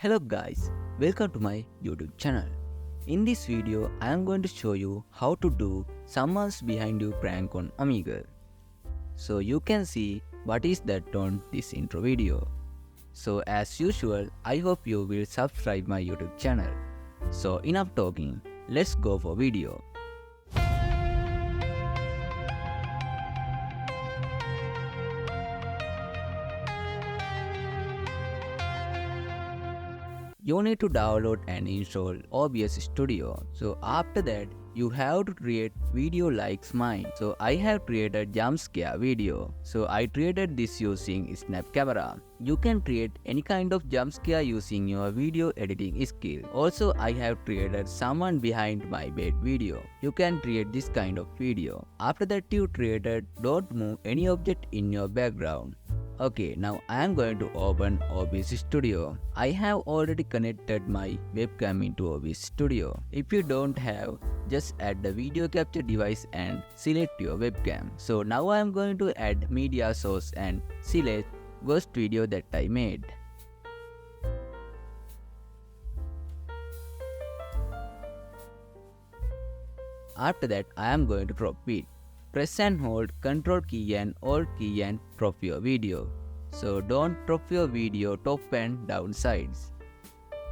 Hello guys, welcome to my YouTube channel. In this video, I am going to show you how to do someone's behind you prank on Omegle. So you can see what is that on this intro video. So as usual, I hope you will subscribe my YouTube channel. So enough talking, let's go for video. You need to download and install OBS Studio. So after that, you have to create video like mine. So I have created jump scare video. So I created this using snap camera. You can create any kind of jump scare using your video editing skill. Also, I have created someone behind my bed video. You can create this kind of video. After that you created, don't move any object in your background. Okay, now I am going to open OBS Studio. I have already connected my webcam into OBS Studio. If you don't have, just add the video capture device and select your webcam. So now I am going to add media source and select ghost video that I made. After that, I am going to crop it. Press and hold Ctrl key and Alt key and crop your video. So don't crop your video top and down sides.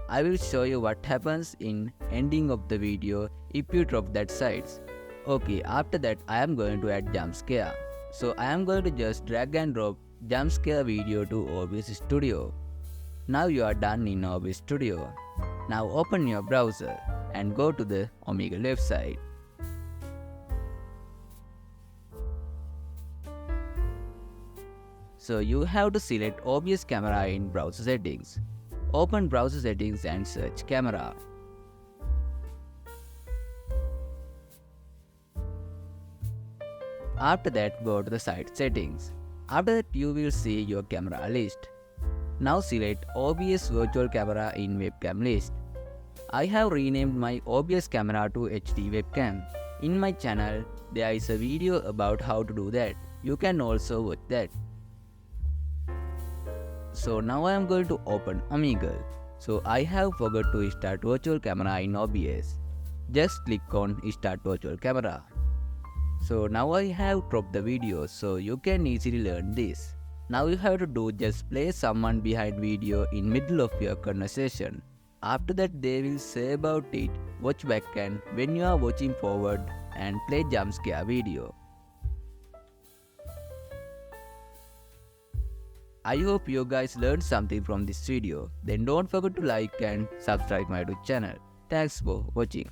I will show you what happens in ending of the video if you crop that sides. Okay, after that I am going to add jump scare. So I am going to just drag and drop jump scare video to OBS Studio. Now you are done in OBS Studio. Now open your browser and go to the Omegle website. So you have to select OBS camera in browser settings. Open browser settings and search camera. After that, go to the site settings. After that, you will see your camera list. Now select OBS virtual camera in webcam list. I have renamed my OBS camera to HD webcam. In my channel, there is a video about how to do that. You can also watch that. So now I am going to open Omegle. So I have forgot to start virtual camera in OBS. Just click on start virtual camera. So now I have cropped the video so you can easily learn this. Now you have to do just play someone behind video in middle of your conversation. After that they will say about it, watch back and when you are watching forward and play jump scare video. I hope you guys learned something from this video. Then don't forget to like and subscribe my YouTube channel. Thanks for watching.